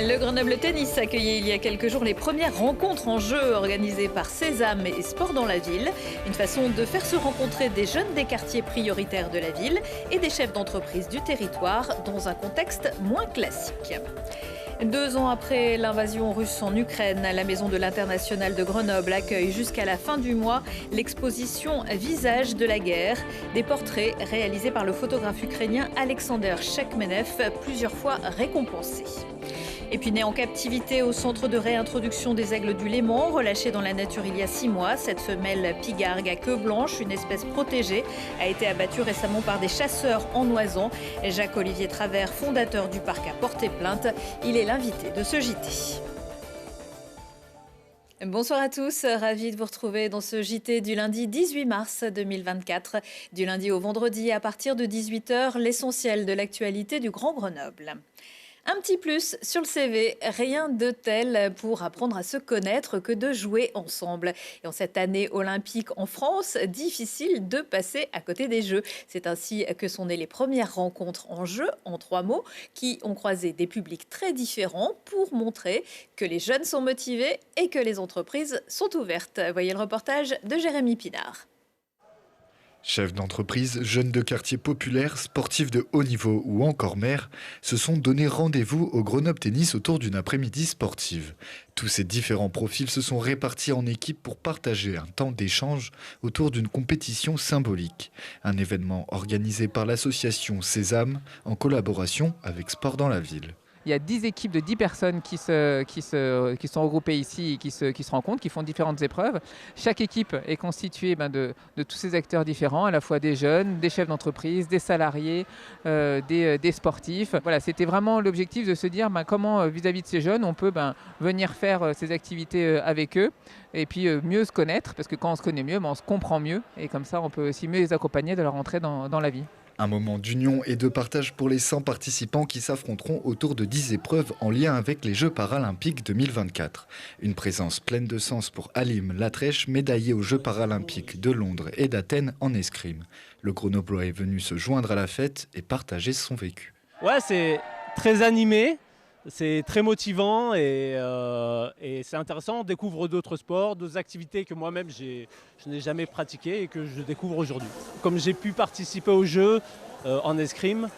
Le Grenoble Tennis accueillait il y a quelques jours les premières rencontres en jeu organisées par Sésame et Sport dans la ville. Une façon de faire se rencontrer des jeunes des quartiers prioritaires de la ville et des chefs d'entreprise du territoire dans un contexte moins classique. 2 ans après l'invasion russe en Ukraine, la Maison de l'International de Grenoble accueille jusqu'à la fin du mois l'exposition Visages de la guerre, des portraits réalisés par le photographe ukrainien Alexander Chekmenev, plusieurs fois récompensé. Et puis née en captivité au centre de réintroduction des aigles du Léman, relâchée dans la nature il y a 6 mois, cette femelle pigargue à queue blanche, une espèce protégée, a été abattue récemment par des chasseurs en Oisan. Jacques-Olivier Travers, fondateur du parc, a porté plainte. Il est l'invité de ce JT. Bonsoir à tous, ravi de vous retrouver dans ce JT du lundi 18 mars 2024. Du lundi au vendredi à partir de 18h, l'essentiel de l'actualité du Grand Grenoble. Un petit plus sur le CV, rien de tel pour apprendre à se connaître que de jouer ensemble. Et en cette année olympique en France, difficile de passer à côté des Jeux. C'est ainsi que sont nées les premières rencontres en jeu, en 3 mots, qui ont croisé des publics très différents pour montrer que les jeunes sont motivés et que les entreprises sont ouvertes. Voyez le reportage de Jérémy Pinard. Chefs d'entreprise, jeunes de quartiers populaires, sportifs de haut niveau ou encore maires se sont donné rendez-vous au Grenoble Tennis autour d'une après-midi sportive. Tous ces différents profils se sont répartis en équipe pour partager un temps d'échange autour d'une compétition symbolique. Un événement organisé par l'association Sésame en collaboration avec Sport dans la ville. Il y a 10 équipes de 10 personnes qui sont regroupées ici et qui se rencontrent, qui font différentes épreuves. Chaque équipe est constituée de tous ces acteurs différents, à la fois des jeunes, des chefs d'entreprise, des salariés, des sportifs. Voilà, c'était vraiment l'objectif de se dire comment vis-à-vis de ces jeunes on peut venir faire ces activités avec eux et puis mieux se connaître, parce que quand on se connaît mieux, on se comprend mieux et comme ça on peut aussi mieux les accompagner de leur entrée dans la vie. Un moment d'union et de partage pour les 100 participants qui s'affronteront autour de 10 épreuves en lien avec les Jeux paralympiques 2024. Une présence pleine de sens pour Halim Latrèche, médaillé aux Jeux paralympiques de Londres et d'Athènes en escrime. Le Grenoblois est venu se joindre à la fête et partager son vécu. Ouais, c'est très animé. C'est très motivant et c'est intéressant. On découvre d'autres sports, d'autres activités que moi-même je n'ai jamais pratiquées et que je découvre aujourd'hui. Comme j'ai pu participer aux Jeux en escrime,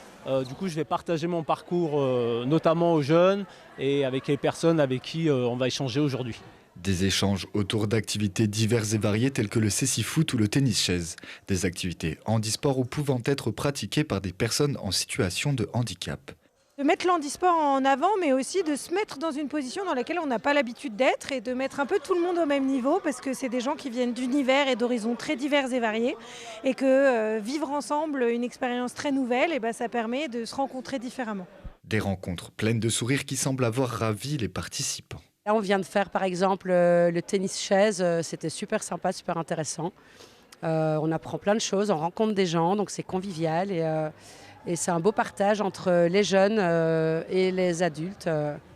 du coup je vais partager mon parcours notamment aux jeunes et avec les personnes avec qui on va échanger aujourd'hui. Des échanges autour d'activités diverses et variées telles que le cécifoot ou le tennis-chaise. Des activités handisport ou pouvant être pratiquées par des personnes en situation de handicap. De mettre l'handisport en avant, mais aussi de se mettre dans une position dans laquelle on n'a pas l'habitude d'être et de mettre un peu tout le monde au même niveau, parce que c'est des gens qui viennent d'univers et d'horizons très divers et variés, et que vivre ensemble une expérience très nouvelle, ça permet de se rencontrer différemment. Des rencontres pleines de sourires qui semblent avoir ravi les participants. Là, on vient de faire par exemple le tennis-chaise, c'était super sympa, super intéressant. On apprend plein de choses, on rencontre des gens, donc c'est convivial et c'est un beau partage entre les jeunes et les adultes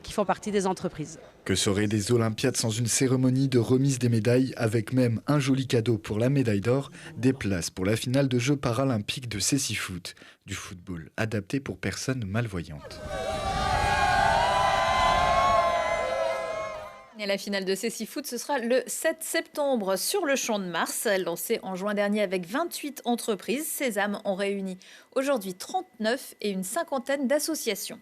qui font partie des entreprises. Que seraient des Olympiades sans une cérémonie de remise des médailles, avec même un joli cadeau pour la médaille d'or, des places pour la finale de Jeux paralympiques de cécifoot, du football adapté pour personnes malvoyantes. Et la finale de cécifoot, ce sera le 7 septembre sur le Champ de Mars. Lancée en juin dernier avec 28 entreprises, Sésame en réunit aujourd'hui 39 et une cinquantaine d'associations.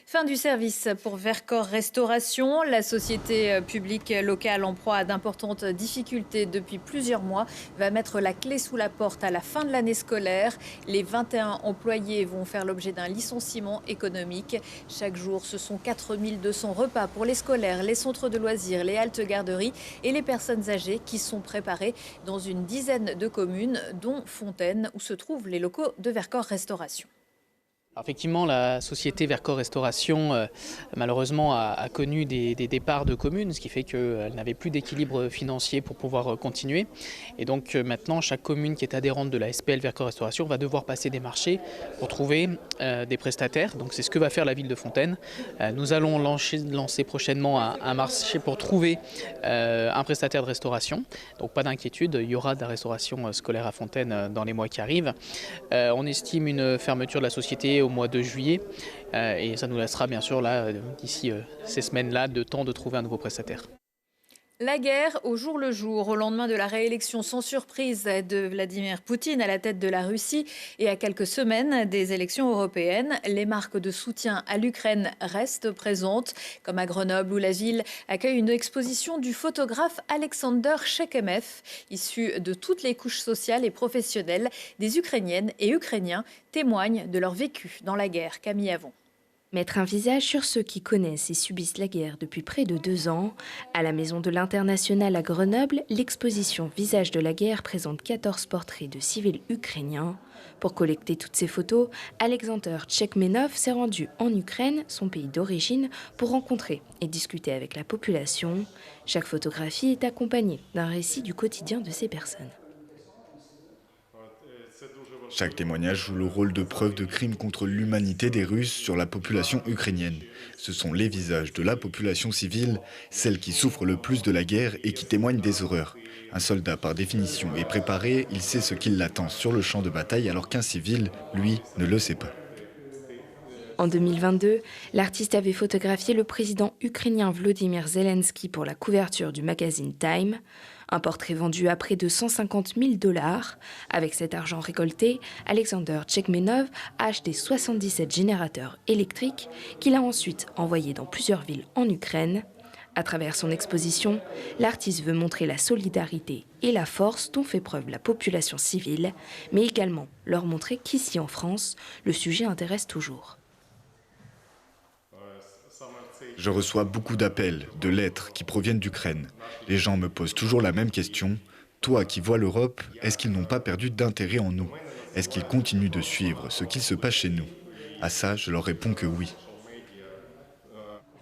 Fin du service pour Vercors Restauration. La société publique locale en proie à d'importantes difficultés depuis plusieurs mois va mettre la clé sous la porte à la fin de l'année scolaire. Les 21 employés vont faire l'objet d'un licenciement économique. Chaque jour, ce sont 4200 repas pour les scolaires, les centres de loisirs, les haltes garderies et les personnes âgées qui sont préparées dans une dizaine de communes, dont Fontaine, où se trouvent les locaux de Vercors Restauration. Alors effectivement, la société Vercors Restauration, malheureusement, a connu des départs de communes, ce qui fait qu'elle n'avait plus d'équilibre financier pour pouvoir continuer. Et donc maintenant, chaque commune qui est adhérente de la SPL Vercors Restauration va devoir passer des marchés pour trouver des prestataires. Donc c'est ce que va faire la ville de Fontaine. Nous allons lancer prochainement un marché pour trouver un prestataire de restauration. Donc pas d'inquiétude, il y aura de la restauration scolaire à Fontaine dans les mois qui arrivent. On estime une fermeture de la société au mois de juillet. Et ça nous laissera bien sûr là, d'ici ces semaines-là, de temps de trouver un nouveau prestataire. La guerre au jour le jour, au lendemain de la réélection sans surprise de Vladimir Poutine à la tête de la Russie et à quelques semaines des élections européennes, les marques de soutien à l'Ukraine restent présentes, comme à Grenoble où la ville accueille une exposition du photographe Alexander Shekemev, issu de toutes les couches sociales et professionnelles des Ukrainiennes et Ukrainiens, témoignent de leur vécu dans la guerre. Camille Avon. Mettre un visage sur ceux qui connaissent et subissent la guerre depuis près de 2 ans. À la Maison de l'International à Grenoble, l'exposition Visage de la guerre présente 14 portraits de civils ukrainiens. Pour collecter toutes ces photos, Alexander Tchekmenov s'est rendu en Ukraine, son pays d'origine, pour rencontrer et discuter avec la population. Chaque photographie est accompagnée d'un récit du quotidien de ces personnes. Chaque témoignage joue le rôle de preuve de crime contre l'humanité des Russes sur la population ukrainienne. Ce sont les visages de la population civile, celle qui souffre le plus de la guerre et qui témoigne des horreurs. Un soldat, par définition, est préparé, il sait ce qui l'attend sur le champ de bataille, alors qu'un civil, lui, ne le sait pas. En 2022, l'artiste avait photographié le président ukrainien Volodymyr Zelensky pour la couverture du magazine Time. Un portrait vendu à près de 150 000 $. Avec cet argent récolté, Alexander Tchekmenov a acheté 77 générateurs électriques qu'il a ensuite envoyés dans plusieurs villes en Ukraine. À travers son exposition, l'artiste veut montrer la solidarité et la force dont fait preuve la population civile, mais également leur montrer qu'ici en France, le sujet intéresse toujours. Je reçois beaucoup d'appels, de lettres qui proviennent d'Ukraine. Les gens me posent toujours la même question. Toi qui vois l'Europe, est-ce qu'ils n'ont pas perdu d'intérêt en nous? Est-ce qu'ils continuent de suivre ce qu'il se passe chez nous? À ça, je leur réponds que oui.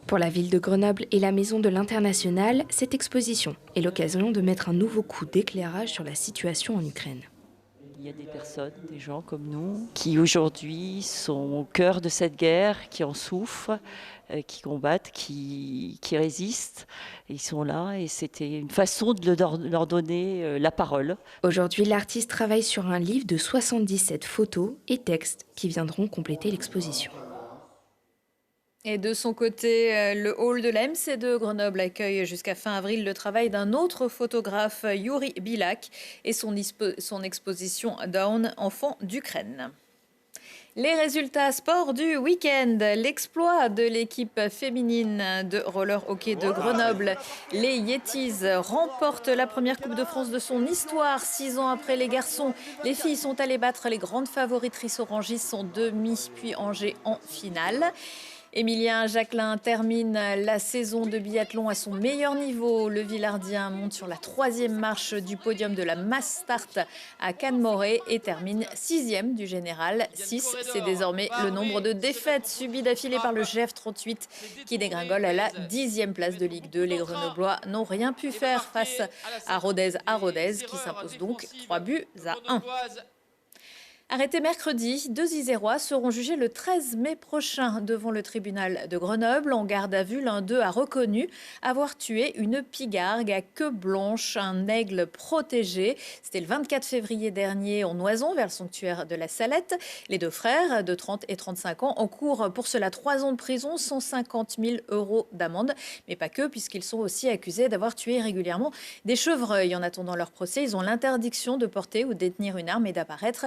Pour la ville de Grenoble et la Maison de l'International, cette exposition est l'occasion de mettre un nouveau coup d'éclairage sur la situation en Ukraine. Il y a des personnes, des gens comme nous, qui aujourd'hui sont au cœur de cette guerre, qui en souffrent, qui combattent, qui résistent. Ils sont là et c'était une façon de leur donner la parole. Aujourd'hui, l'artiste travaille sur un livre de 77 photos et textes qui viendront compléter l'exposition. Et de son côté, le hall de la MC de Grenoble accueille jusqu'à fin avril le travail d'un autre photographe, Yuri Bilak, et son exposition Down, enfant d'Ukraine. Les résultats sport du week-end, l'exploit de l'équipe féminine de roller hockey de Grenoble. Les Yetis remportent la première Coupe de France de son histoire. 6 ans après les garçons, les filles sont allées battre les grandes favoritrices orangistes en demi, puis Angers en finale. Emilien Jacquelin termine la saison de biathlon à son meilleur niveau. Le Villardien monte sur la 3e marche du podium de la Mass Start à Cannes-Morée et termine 6e du général. 6, c'est désormais le nombre de défaites subies d'affilée par le GF38 qui dégringole à la 10e place de Ligue 2. Les Grenoblois n'ont rien pu faire face à Rodez qui s'impose donc 3-1. Arrêtés mercredi, 2 Isérois seront jugés le 13 mai prochain devant le tribunal de Grenoble. En garde à vue, l'un d'eux a reconnu avoir tué une pigargue à queue blanche, un aigle protégé. C'était le 24 février dernier en Noison, vers le sanctuaire de la Salette. Les 2 frères de 30 et 35 ans encourent pour cela 3 ans de prison, 150 000 € d'amende. Mais pas que, puisqu'ils sont aussi accusés d'avoir tué régulièrement des chevreuils. En attendant leur procès, ils ont l'interdiction de porter ou détenir une arme et d'apparaître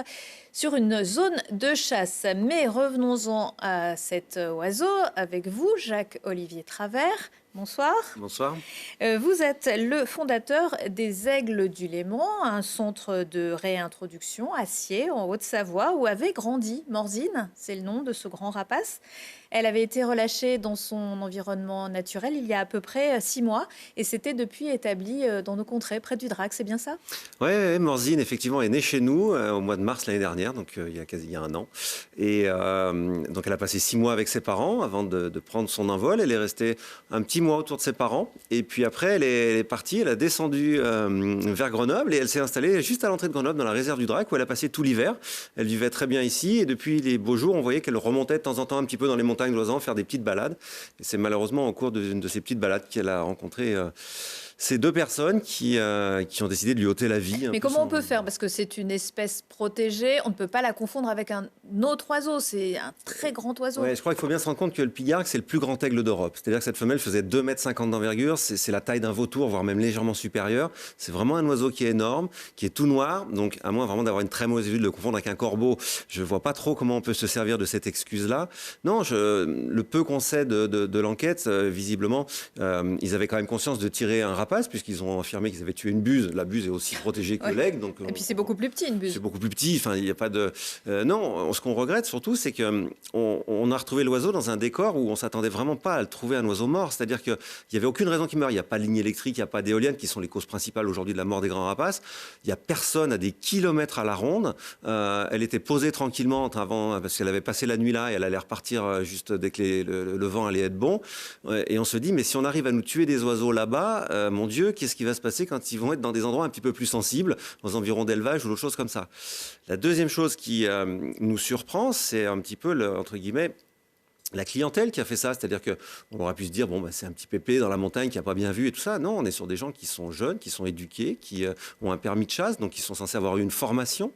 sur une zone de chasse. Mais revenons-en à cet oiseau avec vous, Jacques-Olivier Travers. Bonsoir. Bonsoir. Vous êtes le fondateur des Aigles du Léman, un centre de réintroduction à Sciez, en Haute-Savoie, où avait grandi Morzine, c'est le nom de ce grand rapace. Elle avait été relâchée dans son environnement naturel il y a à peu près 6 mois et s'était depuis établie dans nos contrées, près du Drac, c'est bien ça? Oui, Morzine, effectivement, est née chez nous au mois de mars l'année dernière, donc il y a 1 an. Et donc elle a passé 6 mois avec ses parents avant de prendre son envol. Elle est restée un petit mois autour de ses parents. Et puis après, elle est partie, elle a descendu vers Grenoble et elle s'est installée juste à l'entrée de Grenoble, dans la réserve du Drac, où elle a passé tout l'hiver. Elle vivait très bien ici et depuis les beaux jours, on voyait qu'elle remontait de temps en temps un petit peu dans les montagnes de Lausanne faire des petites balades. Et c'est malheureusement au cours de ces petites balades qu'elle a rencontré C'est 2 personnes qui ont décidé de lui ôter la vie. Mais comment on peut faire? Parce que c'est une espèce protégée, on ne peut pas la confondre avec un autre oiseau, c'est un très grand oiseau. Ouais, je crois qu'il faut bien se rendre compte que le pigargue, c'est le plus grand aigle d'Europe. C'est-à-dire que cette femelle faisait 2,50 m d'envergure, c'est la taille d'un vautour, voire même légèrement supérieure. C'est vraiment un oiseau qui est énorme, qui est tout noir, donc à moins vraiment d'avoir une très mauvaise vue de le confondre avec un corbeau, je ne vois pas trop comment on peut se servir de cette excuse-là. Non, le peu qu'on sait de l'enquête, visiblement, ils avaient quand même conscience de tirer un rapace, puisqu'ils ont affirmé qu'ils avaient tué une buse. La buse est aussi protégée que l'aigle. Donc, et puis c'est beaucoup plus petit, une buse. C'est beaucoup plus petit, enfin, il n'y a pas de... non, ce qu'on regrette surtout, c'est qu'on a retrouvé l'oiseau dans un décor où on ne s'attendait vraiment pas à le trouver un oiseau mort. C'est-à-dire qu'il n'y avait aucune raison qu'il meure. Il n'y a pas de ligne électrique, il n'y a pas d'éolienne, qui sont les causes principales aujourd'hui de la mort des grands rapaces. Il n'y a personne à des kilomètres à la ronde. Elle était posée tranquillement avant, parce qu'elle avait passé la nuit là et elle allait repartir juste dès que le vent allait être bon. Et on se dit, mais si on arrive à nous tuer des oiseaux là-bas, mon Dieu, qu'est-ce qui va se passer quand ils vont être dans des endroits un petit peu plus sensibles, aux environs d'élevage ou d'autres choses comme ça. La deuxième chose qui nous surprend, c'est un petit peu, entre guillemets, la clientèle qui a fait ça, c'est-à-dire qu'on aurait pu se dire, bon, bah, c'est un petit pépé dans la montagne qui n'a pas bien vu et tout ça. Non, on est sur des gens qui sont jeunes, qui sont éduqués, qui ont un permis de chasse, donc qui sont censés avoir eu une formation.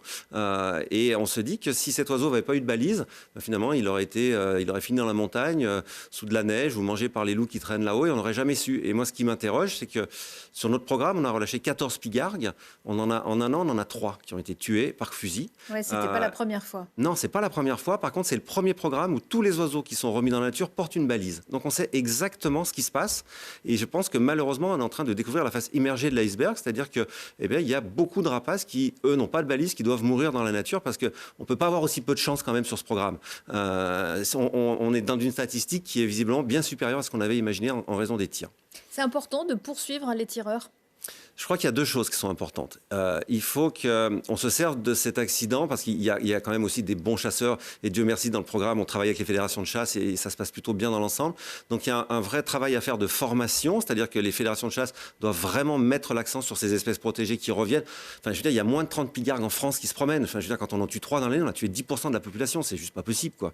Et on se dit que si cet oiseau n'avait pas eu de balise, bah, finalement, il aurait fini dans la montagne, sous de la neige ou mangé par les loups qui traînent là-haut et on n'aurait jamais su. Et moi, ce qui m'interroge, c'est que sur notre programme, on a relâché 14 pigargues. En un an, on en a 3 qui ont été tués par fusil. Ouais, c'était pas la première fois. Non, c'est pas la première fois. Par contre, c'est le premier programme où tous les oiseaux qui sont remis dans la nature portent une balise. Donc on sait exactement ce qui se passe et je pense que malheureusement on est en train de découvrir la face immergée de l'iceberg, c'est-à-dire que il y a beaucoup de rapaces qui eux n'ont pas de balise, qui doivent mourir dans la nature parce que on peut pas avoir aussi peu de chance quand même sur ce programme. On est dans une statistique qui est visiblement bien supérieure à ce qu'on avait imaginé en raison des tirs. C'est important de poursuivre les tireurs. Je crois qu'il y a 2 choses qui sont importantes. Il faut qu'on se serve de cet accident parce qu'il y a quand même aussi des bons chasseurs. Et Dieu merci, dans le programme, on travaille avec les fédérations de chasse et ça se passe plutôt bien dans l'ensemble. Donc il y a un vrai travail à faire de formation, c'est-à-dire que les fédérations de chasse doivent vraiment mettre l'accent sur ces espèces protégées qui reviennent. Enfin, je veux dire, il y a moins de 30 pigargues en France qui se promènent. Enfin, je veux dire, quand on en tue 3 dans l'année, on a tué 10% de la population. C'est juste pas possible, quoi.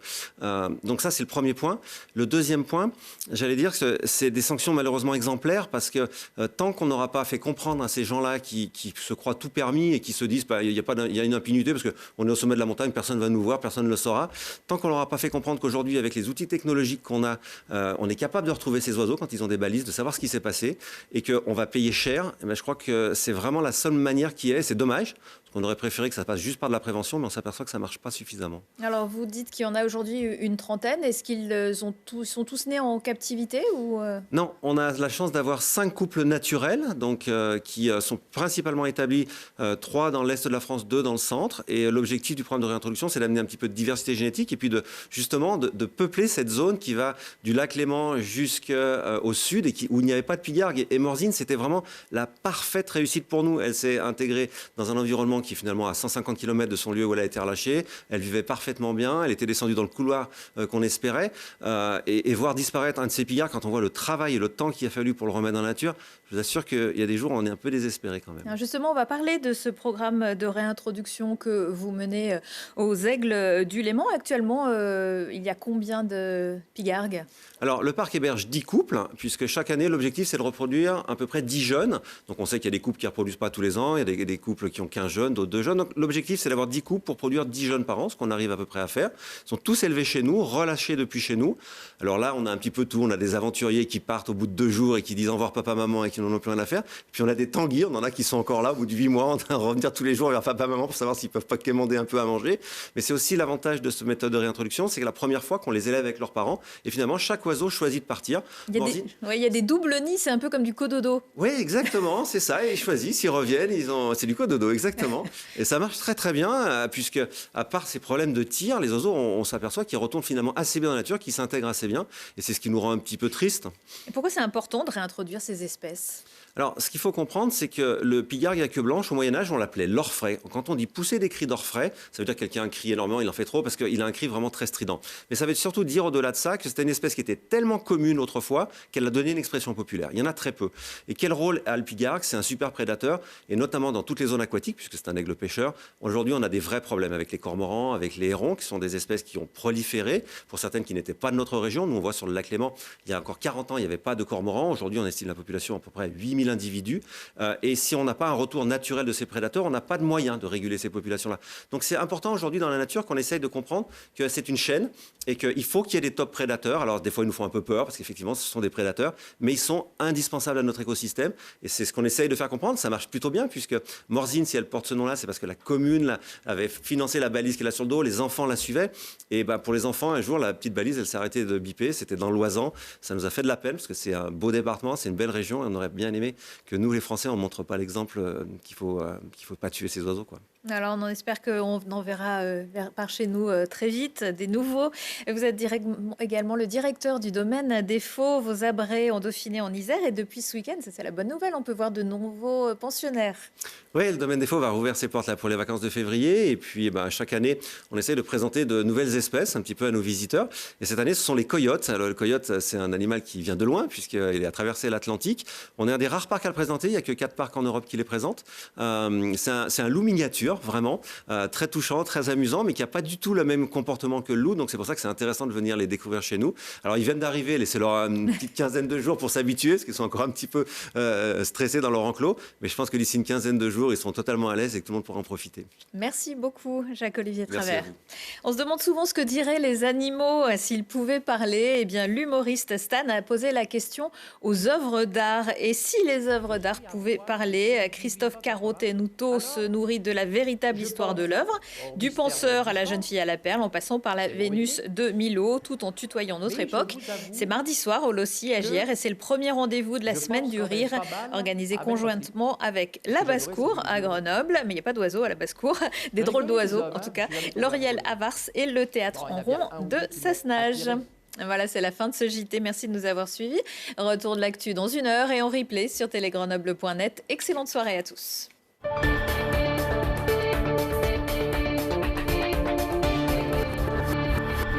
Donc ça, c'est le premier point. Le deuxième point, j'allais dire que c'est des sanctions malheureusement exemplaires parce que tant qu'on n'aura pas fait comprendre à ces gens-là qui se croient tout permis et qui se disent il y a une impunité parce qu'on est au sommet de la montagne, personne ne va nous voir, personne ne le saura. Tant qu'on ne leur a pas fait comprendre qu'aujourd'hui, avec les outils technologiques qu'on a, on est capable de retrouver ces oiseaux quand ils ont des balises, de savoir ce qui s'est passé et qu'on va payer cher, je crois que c'est vraiment la seule manière qui est. C'est dommage. On aurait préféré que ça passe juste par de la prévention, mais on s'aperçoit que ça ne marche pas suffisamment. Alors, vous dites qu'il y en a aujourd'hui une trentaine. Est-ce qu'ils sont tous nés en captivité ou Non, on a la chance d'avoir 5 couples naturels, donc, qui sont principalement établis, 3 dans l'est de la France, 2 dans le centre. Et l'objectif du programme de réintroduction, c'est d'amener un petit peu de diversité génétique et puis justement de peupler cette zone qui va du lac Léman jusqu'au sud et où il n'y avait pas de pigargue. Et Morzine, c'était vraiment la parfaite réussite pour nous. Elle s'est intégrée dans un environnement qui est finalement à 150 km de son lieu où elle a été relâchée. Elle vivait parfaitement bien, elle était descendue dans le couloir qu'on espérait. Et voir disparaître un de ces pigargues, quand on voit le travail et le temps qu'il a fallu pour le remettre dans la nature, je vous assure qu'il y a des jours où on est un peu désespéré quand même. Alors justement, on va parler de ce programme de réintroduction que vous menez aux Aigles du Léman. Actuellement, il y a combien de pigargues ? Alors, le parc héberge 10 couples, puisque chaque année, l'objectif, c'est de reproduire à peu près 10 jeunes. Donc, on sait qu'il y a des couples qui ne reproduisent pas tous les ans, il y a des couples qui ont 15 jeunes, d'autres 2 jeunes. Donc, l'objectif, c'est d'avoir 10 couples pour produire 10 jeunes par an, ce qu'on arrive à peu près à faire. Ils sont tous élevés chez nous, relâchés depuis chez nous. Alors là, on a un petit peu tout. On a des aventuriers qui partent au bout de 2 jours et qui disent au revoir papa, maman et qui n'en ont plus rien à faire. Puis, on a des tanguis, on en a qui sont encore là au bout de 8 mois, en train de revenir tous les jours vers papa, maman pour savoir s'ils peuvent pas quémander un peu à manger. Mais c'est aussi l'avantage de cette méthode de réintroduction, c'est que la première fois qu'on les élève avec leurs parents, et finalement, chaque oiseau choisit de partir. Il y a des doubles nids, c'est un peu comme du cododo. Oui, exactement, c'est ça. Et ils choisissent, ils reviennent, c'est du cododo, exactement. Et ça marche très très bien, puisque à part ces problèmes de tir, les oiseaux, on s'aperçoit qu'ils retournent finalement assez bien dans la nature, qu'ils s'intègrent assez bien. Et c'est ce qui nous rend un petit peu tristes. Et pourquoi c'est important de réintroduire ces espèces ? Alors, ce qu'il faut comprendre, c'est que le pigargue à queue blanche, au Moyen-Âge, on l'appelait l'orfraie. Quand on dit pousser des cris d'orfraie, ça veut dire que quelqu'un crie énormément, il en fait trop, parce qu'il a un cri vraiment très strident. Mais ça veut surtout dire, au-delà de ça, que c'était une espèce qui était tellement commune autrefois qu'elle a donné une expression populaire. Il y en a très peu. Et quel rôle a le pigargue ? C'est un super prédateur, et notamment dans toutes les zones aquatiques, puisque c'est un aigle pêcheur. Aujourd'hui, on a des vrais problèmes avec les cormorans, avec les hérons, qui sont des espèces qui ont proliféré, pour certaines qui n'étaient pas de notre région. Nous, on voit sur le lac Léman, il y a encore 40 ans, il n'y avait pas de cormorans. Aujourd'hui, on estime la population à peu près 8 000 individus. Et si on n'a pas un retour naturel de ces prédateurs, on n'a pas de moyen de réguler ces populations-là. Donc c'est important aujourd'hui dans la nature qu'on essaye de comprendre que c'est une chaîne et qu'il faut qu'il y ait des top prédateurs. Alors des fois, ils nous font un peu peur parce qu'effectivement, ce sont des prédateurs, mais ils sont indispensables à notre écosystème. Et c'est ce qu'on essaye de faire comprendre. Ça marche plutôt bien puisque Morzine, si elle porte ce nom-là, c'est parce que la commune avait financé la balise qu'elle a sur le dos, les enfants la suivaient. Et pour les enfants, un jour, la petite balise, elle s'est arrêtée de biper. C'était dans l'Oisans. Ça nous a fait de la peine parce que c'est un beau département, c'est une belle région. Et on aurait bien aimé que nous, les Français, on ne montre pas l'exemple qu'il faut pas tuer ces oiseaux, quoi. Alors, on espère qu'on en verra par chez nous très vite des nouveaux. Vous êtes également le directeur du domaine des Fauves aux Abrets en Dauphiné, en Isère. Et depuis ce week-end, ça, c'est la bonne nouvelle, on peut voir de nouveaux pensionnaires. Oui, le domaine des Fauves a rouvert ses portes là pour les vacances de février. Et puis, chaque année, on essaye de présenter de nouvelles espèces un petit peu à nos visiteurs. Et cette année, ce sont les coyotes. Alors, le coyote, c'est un animal qui vient de loin puisqu'il a traversé l'Atlantique. On est un des rares parcs à le présenter. Il n'y a que 4 parcs en Europe qui les présentent. C'est un loup miniature, vraiment, très touchant, très amusant, mais qui n'a pas du tout le même comportement que le loup. Donc, c'est pour ça que c'est intéressant de venir les découvrir chez nous. Alors, ils viennent d'arriver. Laissez-leur une petite quinzaine de jours pour s'habituer parce qu'ils sont encore un petit peu stressés dans leur enclos. Mais je pense que d'ici une quinzaine de jours, ils sont totalement à l'aise et que tout le monde pourra en profiter. Merci beaucoup, Jacques-Olivier Travers. Merci à vous. On se demande souvent ce que diraient les animaux s'ils pouvaient parler. Eh bien, l'humoriste Stan a posé la question aux œuvres d'art. Et si les œuvres d'art pouvaient parler? Christophe Caro-Tenuto se nourrit de la véritable histoire de l'œuvre, du penseur à la jeune fille à la perle, en passant par la Vénus de Milo, tout en tutoyant notre époque. C'est mardi soir au Loci à JR et c'est le premier rendez-vous de la semaine du rire, organisé conjointement avec la Basse-Cour à Grenoble. Mais il n'y a pas d'oiseaux à la Basse-Cour, des drôles d'oiseaux en tout cas. Lauriel Avars et le théâtre en rond de Sassenage. Voilà, c'est la fin de ce JT. Merci de nous avoir suivis. Retour de l'actu dans 1 heure et en replay sur télégrenoble.net. Excellente soirée à tous.